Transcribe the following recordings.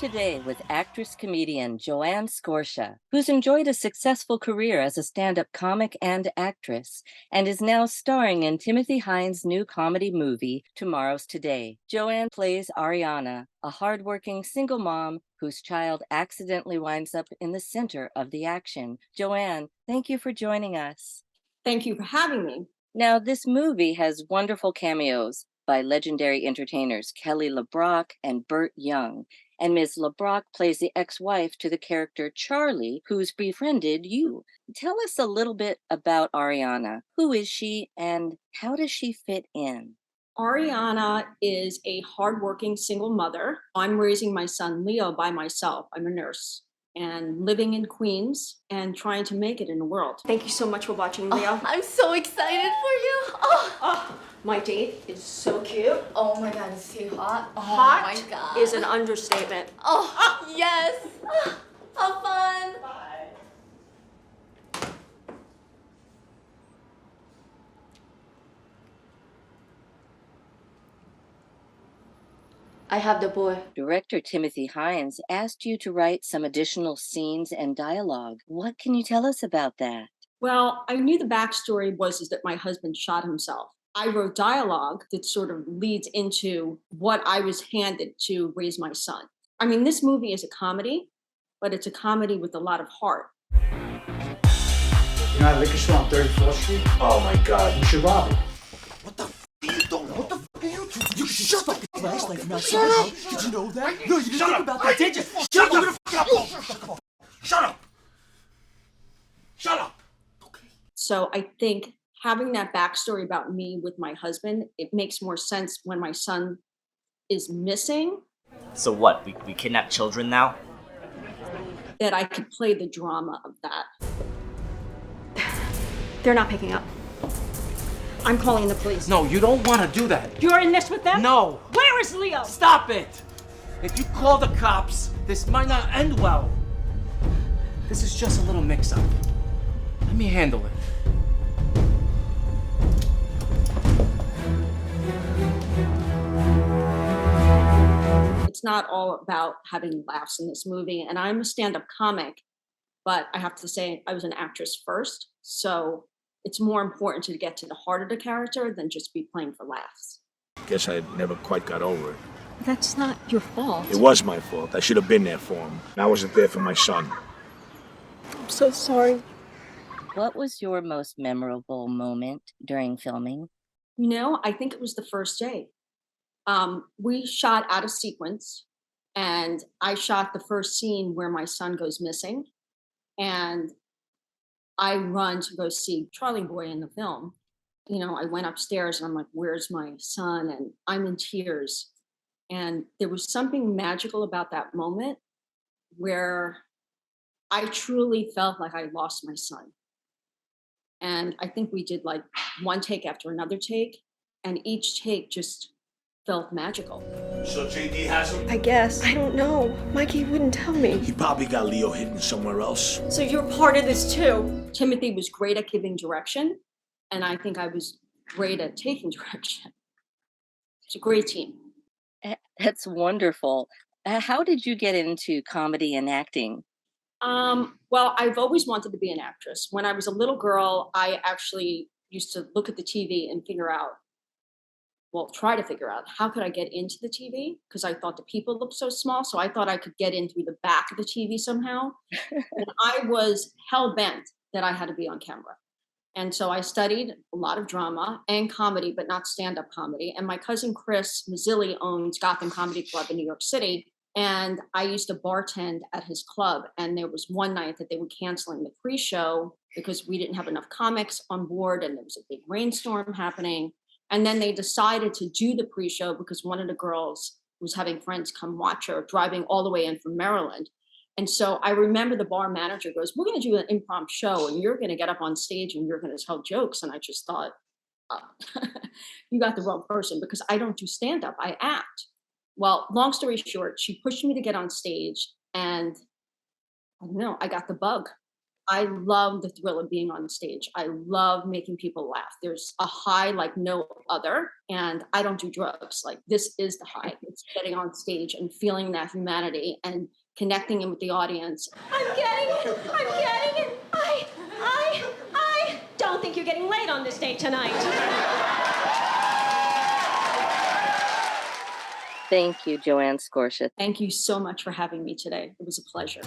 today with actress-comedian Joanne Scorcia, who's enjoyed a successful career as a stand-up comic and actress, and is now starring in Timothy Hines' new comedy movie, Tomorrow's Today. Joanne plays Ariana, a hardworking single mom whose child accidentally winds up in the center of the action. Joanne, thank you for joining us. Thank you for having me. Now, this movie has wonderful cameos by legendary entertainers Kelly LeBrock and Burt Young. And Ms. LeBrock plays the ex-wife to the character Charlie, who's befriended you. Tell us a little bit about Ariana. Who is she and how does she fit in? Ariana is a hardworking single mother. I'm raising my son Leo by myself. I'm a nurse and living in Queens and trying to make it in the world. Thank you so much for watching, Leo. I'm so excited for you. My date is so cute. Oh my God, is he hot? Hot my God. is an understatement. Yes. Have fun. I have the boy. Director Timothy Hines asked you to write some additional scenes and dialogue. What can you tell us about that? Well, I knew the backstory was that my husband shot himself. I wrote dialogue that sort of leads into what I was handed to raise my son. I mean, this movie is a comedy, but it's a comedy with a lot of heart. You know that liquor store on 34th Street? Oh my God. You should rob it. What the f are you doing? What the f are you doing? You shut up! Flashlight now. Shut up! Did you know that? No, you didn't Shut think up! about that, did you? Shut the f up! Shut up! Shut up! Okay. So I think having that backstory about me with my husband, it makes more sense when my son is missing, So what? We kidnap children now? that I could play the drama of that. They're not picking up. I'm calling the police. No, you don't want to do that. You're in this with them? No. Where is Leo? Stop it! If you call the cops, this might not end well. This is just a little mix-up. Let me handle it. It's not all about having laughs in this movie. And I'm a stand-up comic, but I have to say I was an actress first. So it's more important to get to the heart of the character than just be playing for laughs. Guess I never quite got over it. That's not your fault. It was my fault. I should have been there for him. I wasn't there for my son. I'm so sorry. What was your most memorable moment during filming? You know, I think it was the first day. We shot out of sequence, and I shot the first scene where my son goes missing, and I run to go see Charlie Boy in the film. You know, I went upstairs and I'm like, where's my son? And I'm in tears. And there was something magical about that moment where I truly felt like I lost my son. And I think we did like one take after another take, and each take just felt magical. So JD has him? I guess. I don't know. Mikey wouldn't tell me. He probably got Leo hidden somewhere else. So you're part of this too? Timothy was great at giving direction, and I think I was great at taking direction. It's a great team. That's wonderful. How did you get into comedy and acting? Well, I've always wanted to be an actress. When I was a little girl, I actually used to look at the TV and try to figure out how could I get into the TV, because I thought the people looked so small. So I thought I could get in through the back of the TV somehow. And I was hell bent that I had to be on camera. And so I studied a lot of drama and comedy, but not stand-up comedy. And my cousin Chris Mazzilli owns Gotham Comedy Club in New York City. And I used to bartend at his club. And there was one night that they were canceling the pre-show because we didn't have enough comics on board and there was a big rainstorm happening. And then they decided to do the pre-show because one of the girls was having friends come watch her driving all the way in from Maryland. And so I remember the bar manager goes, we're going to do an improv show and you're going to get up on stage and you're going to tell jokes. And I just thought, you got the wrong person, because I don't do stand-up, I act. Well, long story short, she pushed me to get on stage and I don't know, I got the bug. I love the thrill of being on stage. I love making people laugh. There's a high like no other, and I don't do drugs. Like this is the high. It's getting on stage and feeling that humanity and connecting in with the audience. I'm getting it. I'm getting it. I don't think you're getting laid on this date tonight. Thank you, Joanne Scorcia. Thank you so much for having me today. It was a pleasure.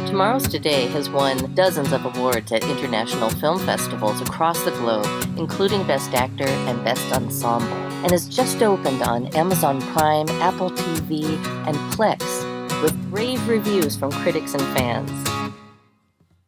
Tomorrow's Today has won dozens of awards at international film festivals across the globe, including Best Actor and Best Ensemble, and has just opened on Amazon Prime, Apple TV, and Plex, with rave reviews from critics and fans.